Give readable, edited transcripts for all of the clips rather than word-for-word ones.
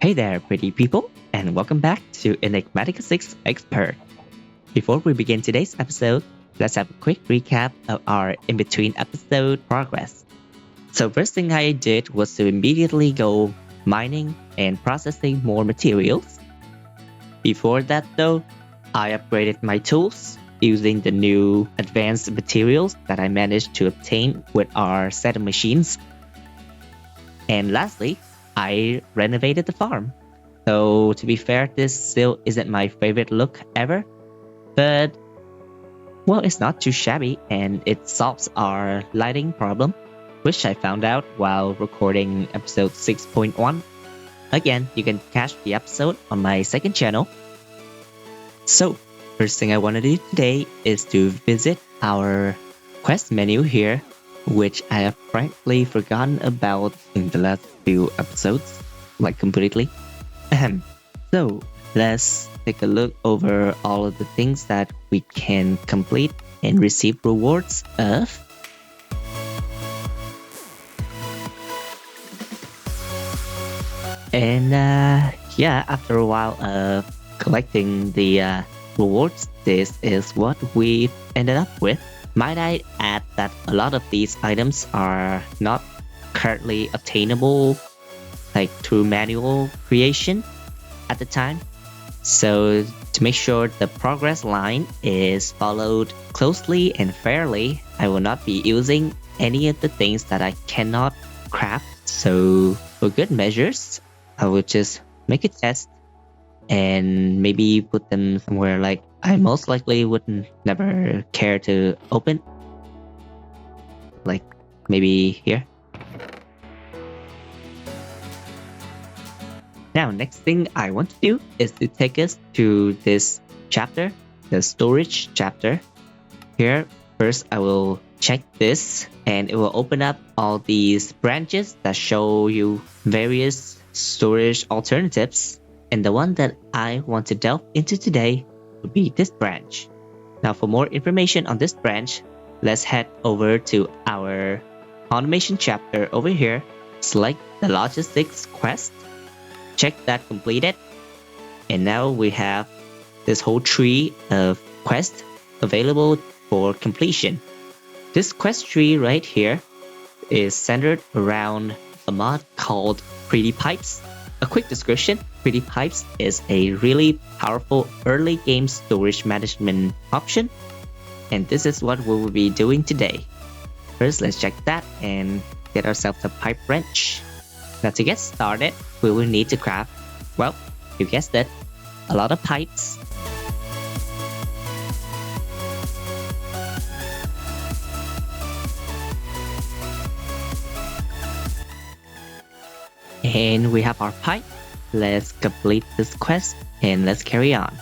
Hey there, pretty people, and welcome back to Enigmatica 6 Expert. Before we begin today's episode, let's have a quick recap of our in-between episode progress. So first thing I did was to immediately go mining and processing more materials. Before that though, I upgraded my tools using the new advanced materials that I managed to obtain with our set of machines. And lastly, I renovated the farm. So to be fair, this still isn't my favorite look ever, but well, it's not too shabby and it solves our lighting problem, which I found out while recording episode 6.1. Again, you can catch the episode on my second channel. So first thing I want to do today is to visit our quest menu here, which I have frankly forgotten about in the last few episodes, like completely. So let's take a look over all of the things that we can complete and receive rewards of. And yeah, after a while of collecting the rewards, this is what we've ended up with. Might I add that a lot of these items are not currently obtainable like through manual creation at the time. So to make sure the progress line is followed closely and fairly, I will not be using any of the things that I cannot craft. So for good measures, I will just make a test and maybe put them somewhere like I most likely wouldn't never care to open. Like maybe here. Now, next thing I want to do is to take us to this chapter, the storage chapter. Here, first I will check this and it will open up all these branches that show you various storage alternatives. And the one that I want to delve into today would be this branch. Now, for more information on this branch, let's head over to our automation chapter over here, select the logistics quest, check that completed, and now we have this whole tree of quests available for completion. This quest tree right here is centered around a mod called Pretty Pipes. A quick description, Pretty Pipes is a really powerful early game storage management option, and this is what we will be doing today. First, let's check that and get ourselves a pipe wrench. Now to get started, we will need to craft, well, you guessed it, a lot of pipes. And we have our pipe. Let's complete this quest and let's carry on.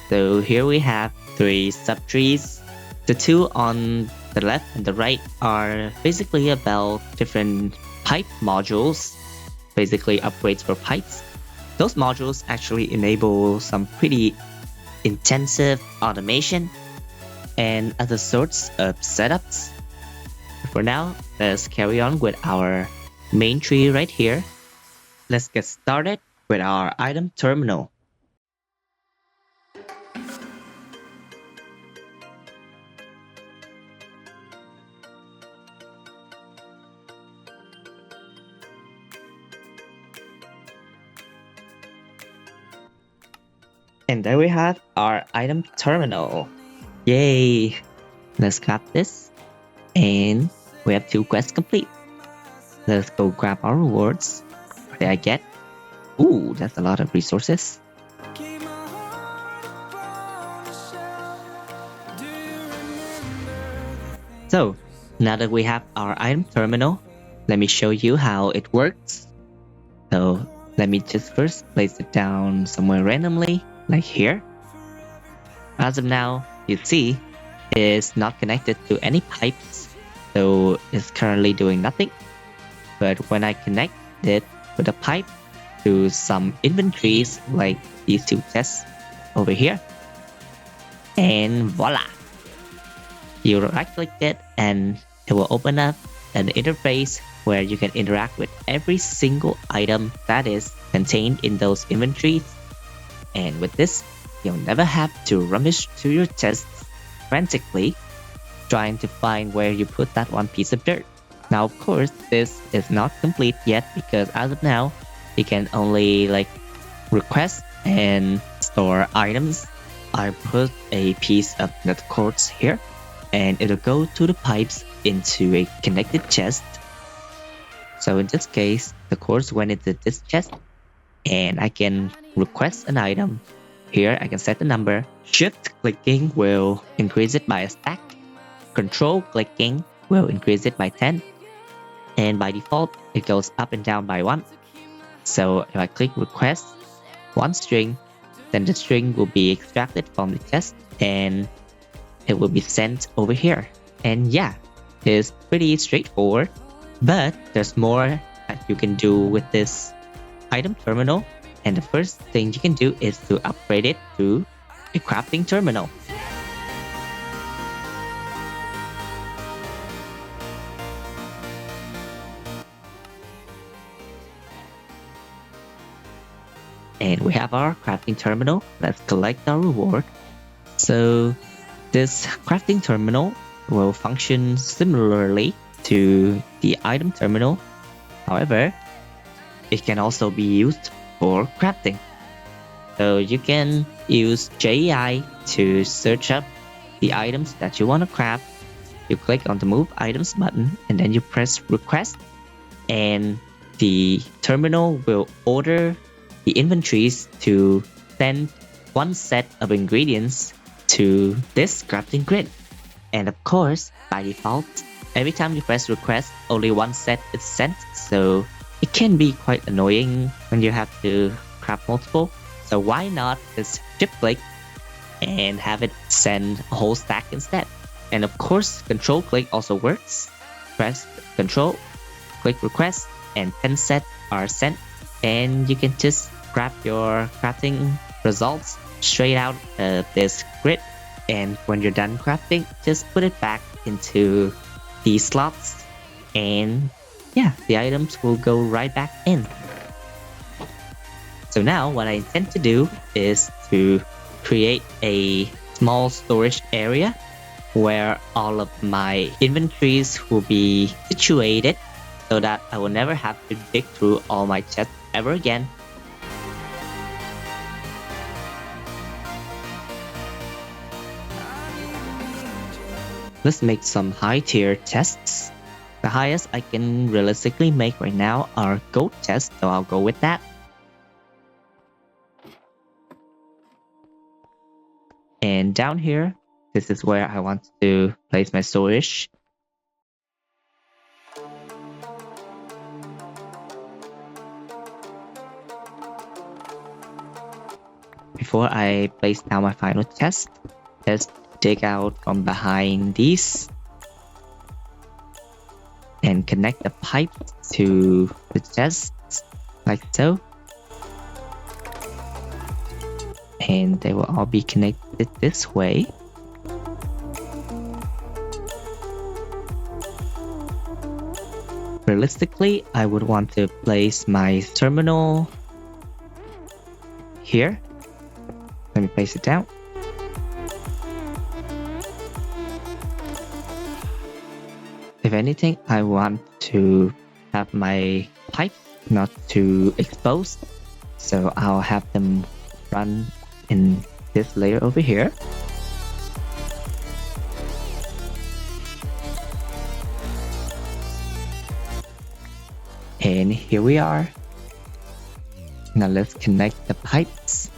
So here we have 3 subtrees. The 2 on the left and the right are basically about different pipe modules, basically upgrades for pipes. Those modules actually enable some pretty intensive automation and other sorts of setups. For now, let's carry on with our main tree right here. Let's get started with our item terminal. And there we have our item terminal. Yay! Let's grab this. And we have 2 quests complete. Let's go grab our rewards. What did I get? Ooh, that's a lot of resources. So, now that we have our item terminal, let me show you how it works. So, let me just first place it down somewhere randomly, like here. As of now, you see, it's not connected to any pipes, so it's currently doing nothing. But when I connect it with a pipe to some inventories like these 2 chests over here, and voila! You right click it and it will open up an interface where you can interact with every single item that is contained in those inventories. And with this, you'll never have to rummage through your chests frantically trying to find where you put that one piece of dirt. Now, of course, this is not complete yet because as of now, you can only request and store items. I put a piece of net quartz here and it'll go to the pipes into a connected chest. So in this case, the quartz went into this chest and I can request an item. Here I can set the number. Shift clicking will increase it by a stack. Control clicking will increase it by 10. And by default, it goes up and down by 1. So if I click request one string, then the string will be extracted from the chest and it will be sent over here. And yeah, it's pretty straightforward, but there's more that you can do with this item terminal. And the first thing you can do is to upgrade it to a crafting terminal. And we have our crafting terminal. Let's collect our reward. So this crafting terminal will function similarly to the item terminal. However, it can also be used for crafting. So you can use JEI to search up the items that you want to craft. You click on the move items button and then you press request, and the terminal will order the inventories to send one set of ingredients to this crafting grid. And of course, by default, every time you press request, only one set is sent, so it can be quite annoying when you have to craft multiple. So why not just shift click and have it send a whole stack instead? And of course, control click also works. Press control, click request, and 10 sets are sent. And you can just grab your crafting results straight out of this grid. And when you're done crafting, just put it back into the slots. And yeah, the items will go right back in. So now what I intend to do is to create a small storage area where all of my inventories will be situated so that I will never have to dig through all my chests ever again. Let's make some high tier chests. The highest I can realistically make right now are gold chests, so I'll go with that. And down here, this is where I want to place my storage. Before I place down my final chest, let's dig out from behind these and connect the pipe to the chests like so. And they will all be connected this way. Realistically, I would want to place my terminal here. Let me place it down. If anything, I want to have my pipe not too exposed, so I'll have them run in this layer over here. And here we are. Now let's connect the pipes.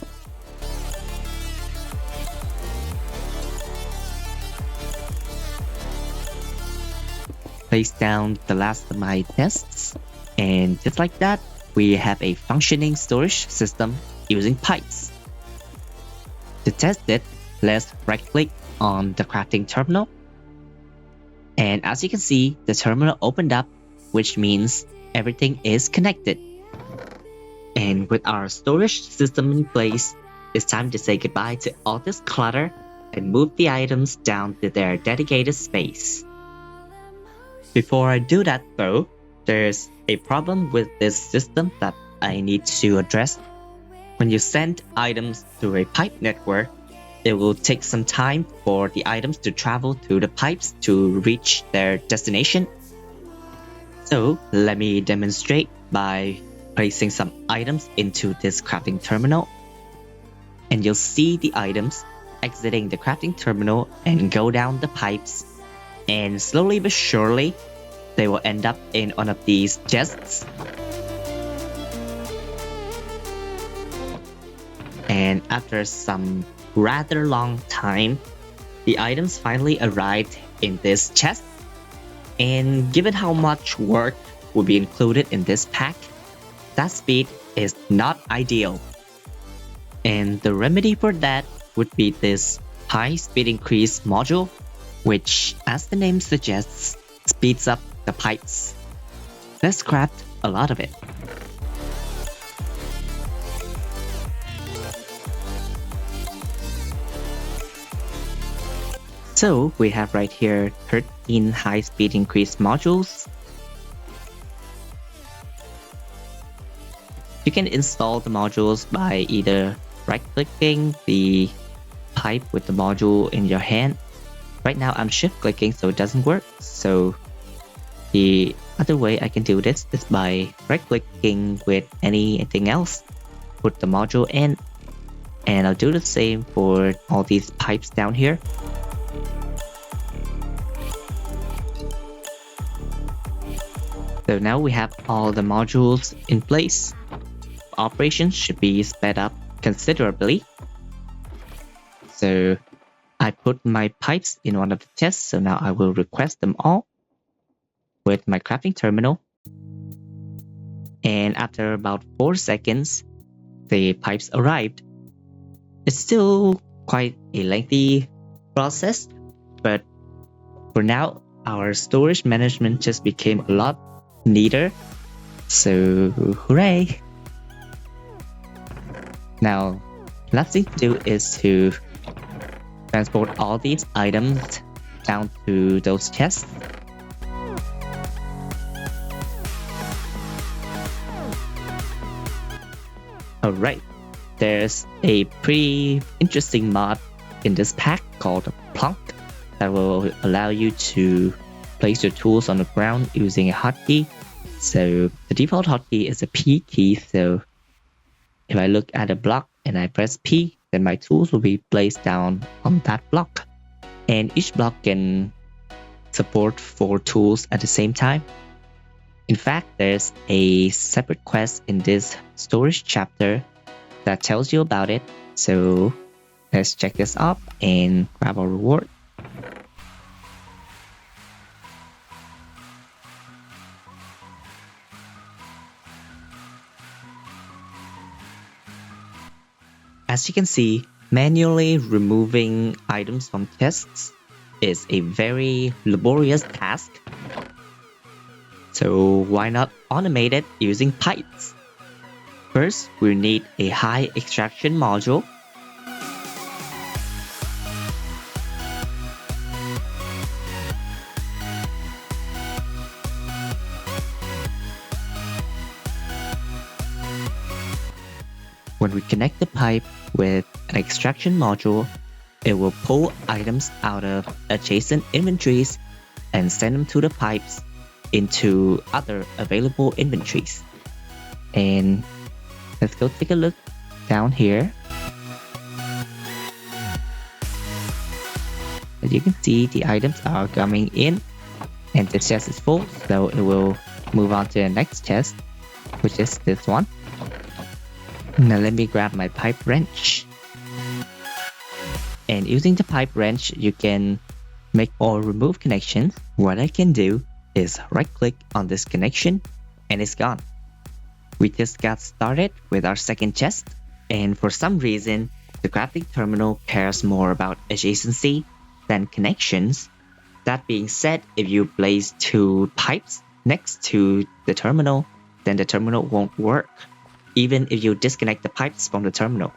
Place down the last of my tests, and just like that, we have a functioning storage system using pipes. To test it, let's right click on the crafting terminal. And as you can see, the terminal opened up, which means everything is connected. And with our storage system in place, it's time to say goodbye to all this clutter and move the items down to their dedicated space. Before I do that though, there's a problem with this system that I need to address. When you send items through a pipe network, it will take some time for the items to travel through the pipes to reach their destination. So let me demonstrate by placing some items into this crafting terminal. And you'll see the items exiting the crafting terminal and go down the pipes. And slowly but surely, they will end up in one of these chests. And after some rather long time, the items finally arrived in this chest. And given how much work will be included in this pack, that speed is not ideal. And the remedy for that would be this high speed increase module, which, as the name suggests, speeds up the pipes. Let's craft a lot of it. So we have right here 13 high speed increase modules. You can install the modules by either right-clicking the pipe with the module in your hand. Right now I'm shift-clicking so it doesn't work. So the other way I can do this is by right-clicking with anything else, put the module in, and I'll do the same for all these pipes down here. So now we have all the modules in place. Operations should be sped up considerably. So I put my pipes in one of the chests, so now I will request them all with my crafting terminal. And after about 4 seconds, the pipes arrived. It's still quite a lengthy process, but for now, our storage management just became a lot neater. So hooray! Now, last thing to do is to transport all these items down to those chests. Alright, there's a pretty interesting mod in this pack called Plumber that will allow you to place your tools on the ground using a hotkey. So the default hotkey is a P key, so if I look at a block and I press P, then my tools will be placed down on that block. And each block can support 4 tools at the same time. In fact, there's a separate quest in this storage chapter that tells you about it. So let's check this up and grab our reward. As you can see, manually removing items from chests is a very laborious task. So why not automate it using pipes? First, we need a high extraction module. When we connect the pipe with an extraction module, it will pull items out of adjacent inventories and send them to the pipes into other available inventories. And let's go take a look down here. As you can see, the items are coming in and the chest is full, so it will move on to the next chest, which is this one. Now let me grab my pipe wrench. And using the pipe wrench, you can make or remove connections. What I can do is right click on this connection and it's gone. We just got started with our second chest, and for some reason, the crafting terminal cares more about adjacency than connections. That being said, if you place 2 pipes next to the terminal, then the terminal won't work, even if you disconnect the pipes from the terminal.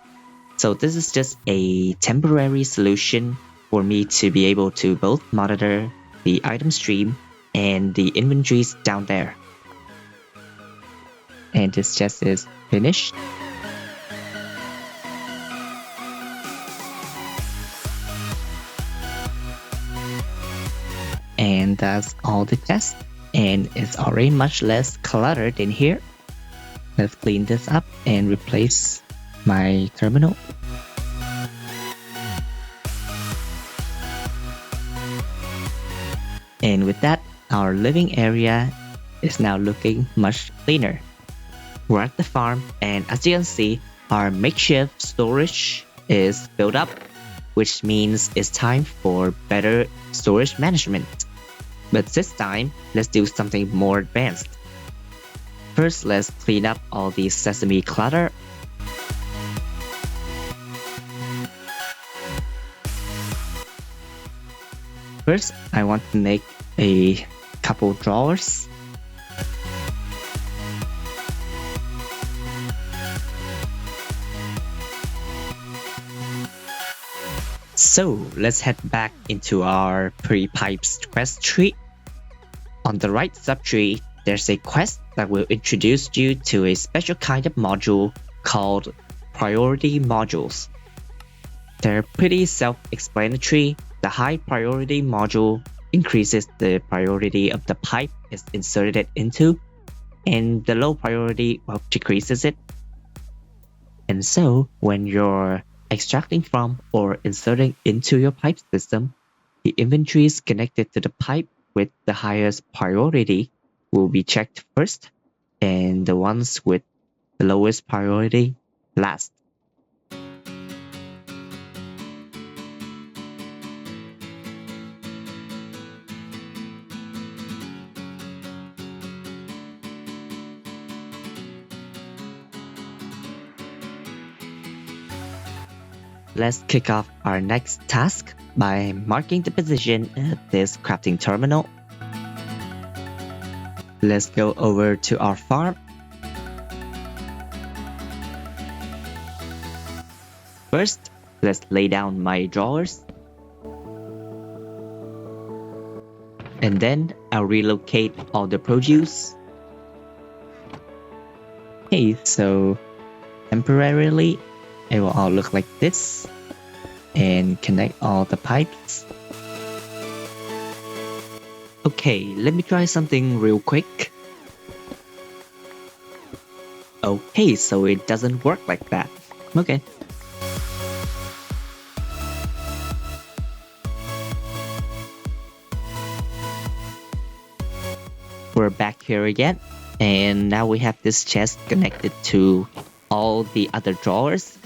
So this is just a temporary solution for me to be able to both monitor the item stream and the inventories down there. And this chest is finished. And that's all the chests. And it's already much less cluttered in here. Let's clean this up and replace my terminal. And with that, our living area is now looking much cleaner. We're at the farm, and as you can see, our makeshift storage is filled up, which means it's time for better storage management. But this time, let's do something more advanced. First, let's clean up all the sesame clutter. First, I want to make a couple drawers. So let's head back into our pre-pipes quest tree. On the right subtree, there's a quest that will introduce you to a special kind of module called priority modules. They're pretty self-explanatory. The high priority module increases the priority of the pipe it's inserted into, and the low priority decreases it. And so when you're extracting from or inserting into your pipe system, the inventories connected to the pipe with the highest priority will be checked first, and the ones with the lowest priority last. Let's kick off our next task by marking the position at this crafting terminal. Let's go over to our farm. First, let's lay down my drawers. And then I'll relocate all the produce. Okay, so temporarily it will all look like this, and connect all the pipes. Okay, let me try something real quick. Okay, so it doesn't work like that. Okay. We're back here again, and now we have this chest connected to all the other drawers.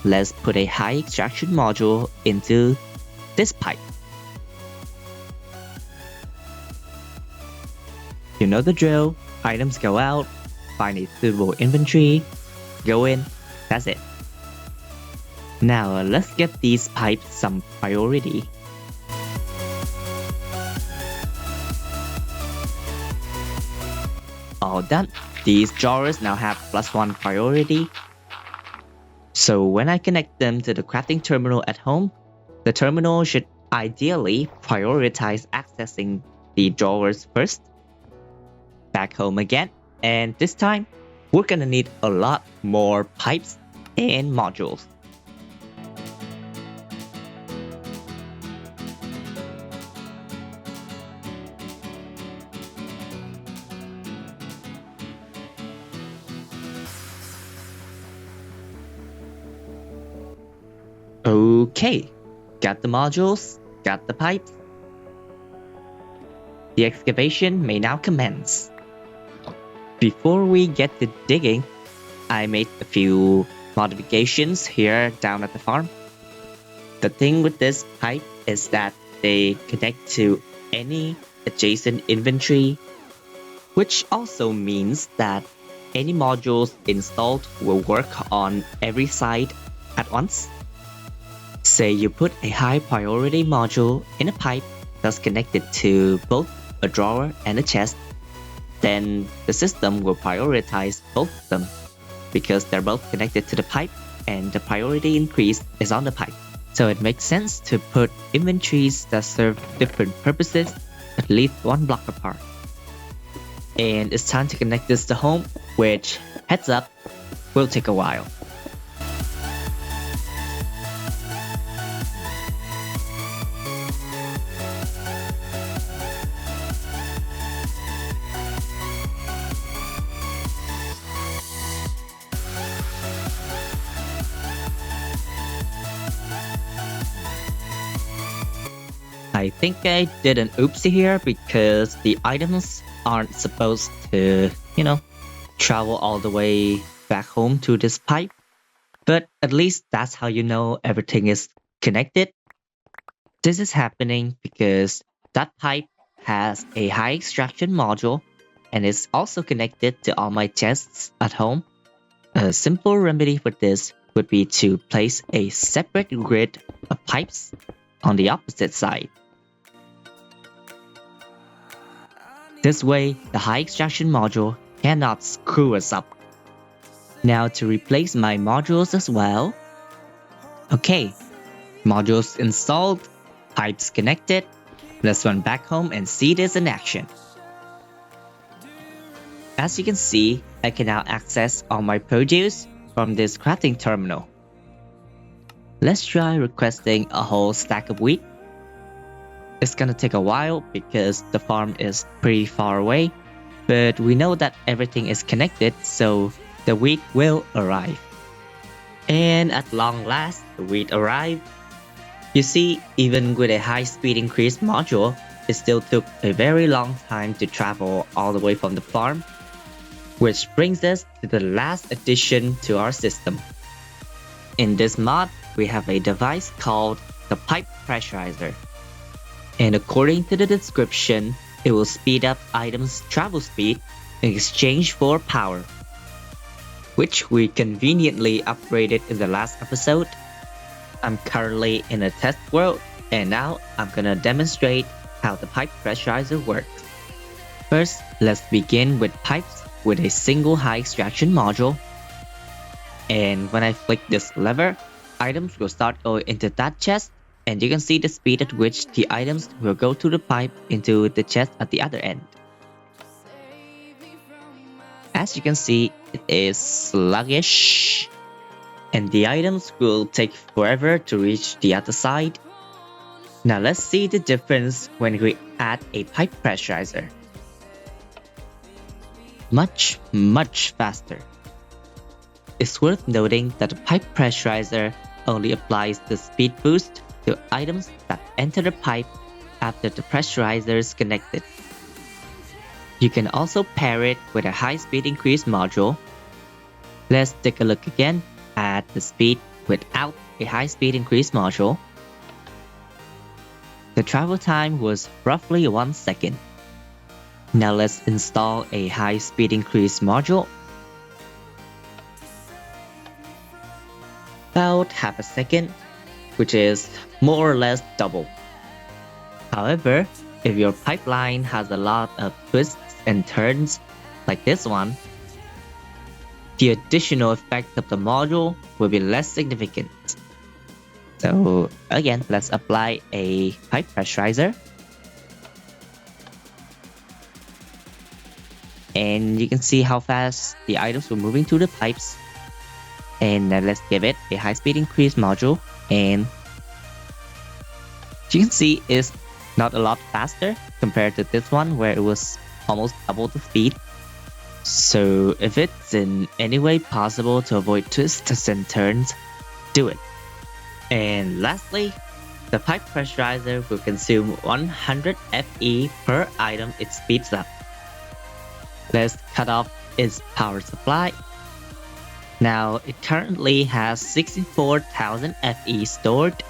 Let's put a high extraction module into this pipe. You know the drill. Items go out, find a suitable inventory, go in, that's it. Now let's get these pipes some priority. All done. These drawers now have +1 priority. So when I connect them to the crafting terminal at home, the terminal should ideally prioritize accessing the drawers first. Back home again, and this time, we're gonna need a lot more pipes and modules. Okay, got the modules, got the pipes. The excavation may now commence. Before we get to digging, I made a few modifications here down at the farm. The thing with this pipe is that they connect to any adjacent inventory, which also means that any modules installed will work on every side at once. Say you put a high priority module in a pipe that's connected to both a drawer and a chest, then the system will prioritize both of them because they're both connected to the pipe and the priority increase is on the pipe. So it makes sense to put inventories that serve different purposes at least one block apart. And it's time to connect this to home, which, heads up, will take a while. I think I did an oopsie here because the items aren't supposed to, travel all the way back home to this pipe. But at least that's how you know everything is connected. This is happening because that pipe has a high extraction module and is also connected to all my chests at home. A simple remedy for this would be to place a separate grid of pipes on the opposite side. This way, the high extraction module cannot screw us up. Now to replace my modules as well. Okay, modules installed, pipes connected. Let's run back home and see this in action. As you can see, I can now access all my produce from this crafting terminal. Let's try requesting a whole stack of wheat. It's gonna take a while because the farm is pretty far away, but we know that everything is connected, so the wheat will arrive. And at long last, the wheat arrived. You see, even with a high speed increase module, it still took a very long time to travel all the way from the farm. Which brings us to the last addition to our system. In this mod, we have a device called the Pipe Pressurizer. And according to the description, it will speed up items' travel speed in exchange for power, which we conveniently upgraded in the last episode. I'm currently in a test world, and now I'm gonna demonstrate how the Pipe Pressurizer works. First, let's begin with pipes with a single high extraction module. And when I flick this lever, items will start going into that chest, and you can see the speed at which the items will go through the pipe into the chest at the other end. As you can see, it is sluggish, and the items will take forever to reach the other side. Now let's see the difference when we add a pipe pressurizer. Much faster. It's worth noting that the pipe pressurizer only applies the speed boost to items that enter the pipe after the pressurizer is connected. You can also pair it with a high speed increase module. Let's take a look again at the speed without a high speed increase module. The travel time was roughly 1 second. Now let's install a high speed increase module. About half a second, which is more or less double. However, if your pipeline has a lot of twists and turns, like this one, the additional effect of the module will be less significant. So again, let's apply a pipe pressurizer. And you can see how fast the items were moving through the pipes. And let's give it a high speed increase module, and you can see it's not a lot faster compared to this one where it was almost double the speed. So if it's in any way possible to avoid twists and turns, do it. And lastly, the pipe pressurizer will consume 100 FE per item it speeds up. Let's cut off its power supply. Now it currently has 64,000 FE stored.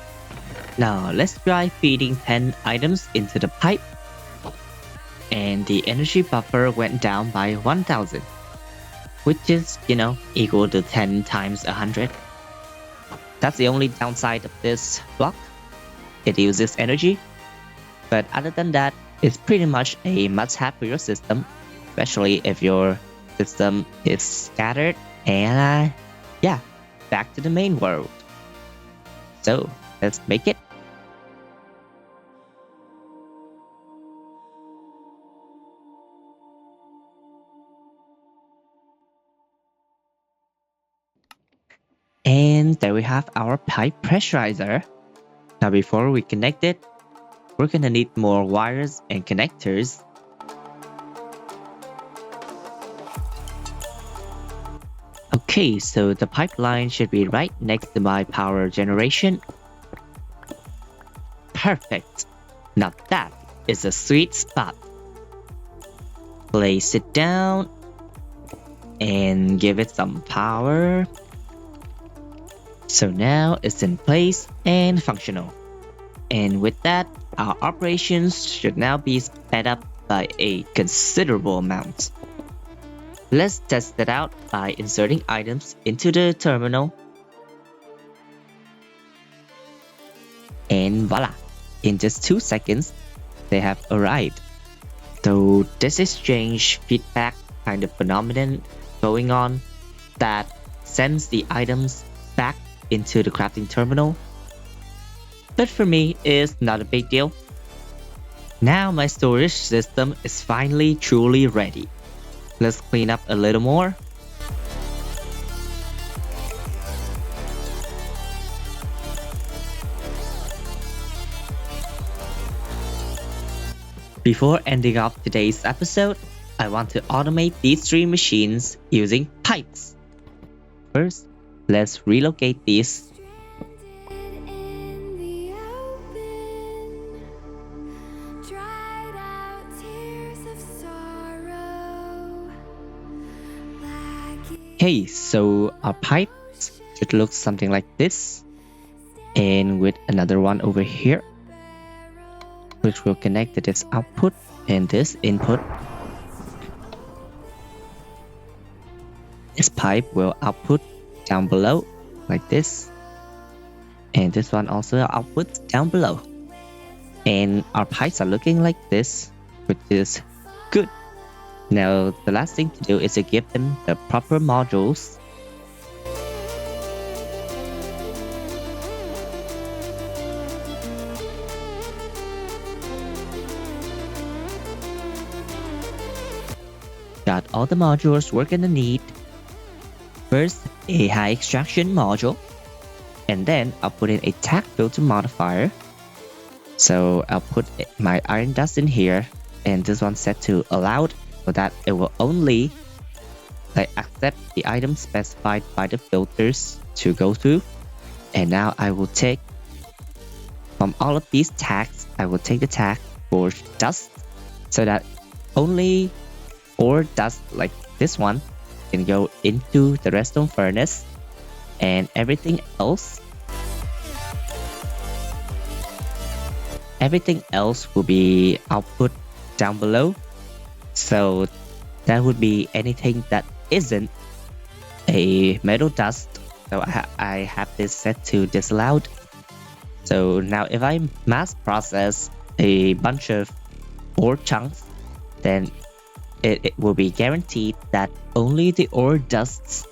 Now let's try feeding 10 items into the pipe. And the energy buffer went down by 1,000, which is, equal to 10 times 100. That's the only downside of this block. It uses energy. But other than that, it's pretty much a must-have for your system, especially if your system is scattered. And yeah, back to the main world. So let's make it. And there we have our pipe pressurizer. Now before we connect it, we're gonna need more wires and connectors. Okay, so the pipeline should be right next to my power generation. Perfect. Now that is a sweet spot. Place it down and give it some power. So now it's in place and functional. And with that, our operations should now be sped up by a considerable amount. Let's test it out by inserting items into the terminal. And voila! In just 2 seconds, they have arrived. So this is strange feedback kind of phenomenon going on that sends the items back into the crafting terminal. But for me, it's not a big deal. Now my storage system is finally truly ready. Let's clean up a little more. Before ending off today's episode, I want to automate these 3 machines using pipes. First, let's relocate these. Okay, so our pipes should look something like this, and with another one over here, which will connect to this output and this input. This pipe will output down below like this, and this one also outputs down below. And our pipes are looking like this, which is good. Now the last thing to do is to give them the proper modules. Got all the modules we're gonna need. First, a high extraction module, and then I'll put in a tag filter modifier. So I'll put my iron dust in here, and this one's set to allowed, so that it will only accept the items specified by the filters to go through. And now I will take from all of these tags, I will take the tag for dust, so that only ore dust like this one can go into the redstone furnace, and everything else will be output down below. So that would be anything that isn't a metal dust. So I have this set to disallowed. So now if I mass process a bunch of ore chunks, then it will be guaranteed that only the ore dusts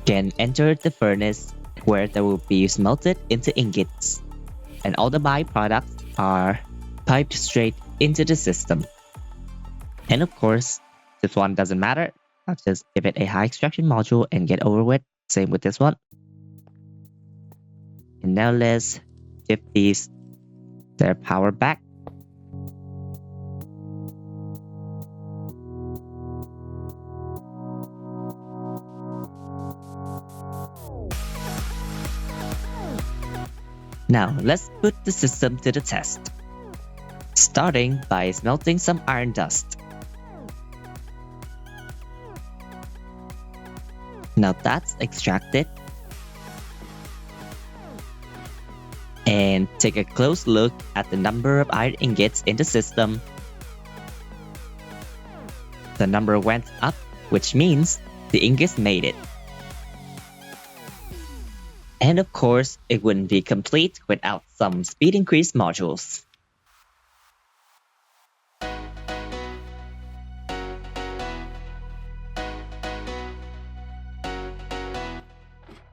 can enter the furnace, where they will be smelted into ingots, and all the byproducts are piped straight into the system. And of course, this one doesn't matter. I'll just give it a high extraction module and get over with. Same with this one. And now let's give these their power back. Now let's put the system to the test, starting by smelting some iron dust. Now that's extracted, and take a close look at the number of iron ingots in the system. The number went up, which means the ingots made it. And of course, it wouldn't be complete without some speed increase modules.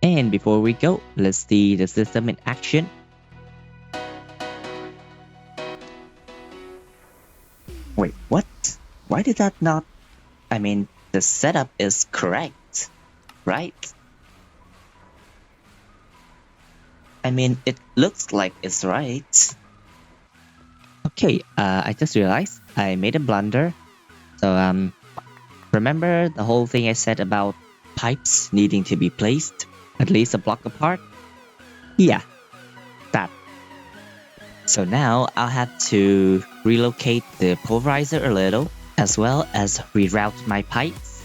And before we go, let's see the system in action. Wait, what? Why did that not? I mean, the setup is correct, right? I mean, it looks like it's right. Okay, I just realized I made a blunder. So, remember the whole thing I said about pipes needing to be placed at least a block apart? Yeah, that. So now I'll have to relocate the pulverizer a little, as well as reroute my pipes.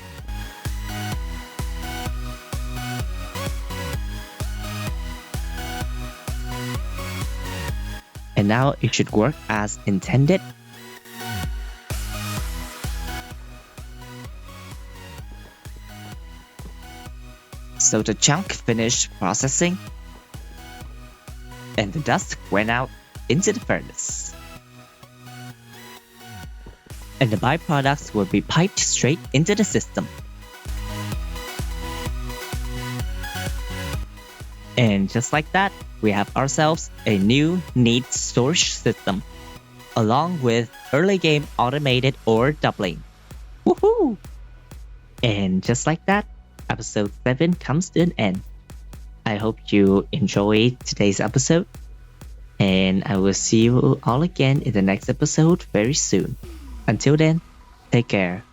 And now it should work as intended. So the chunk finished processing, and the dust went out into the furnace. And the byproducts will be piped straight into the system. And just like that, we have ourselves a new neat storage system, along with early game automated ore doubling. Woohoo! And just like that, episode 7 comes to an end. I hope you enjoyed today's episode, and I will see you all again in the next episode very soon. Until then, take care.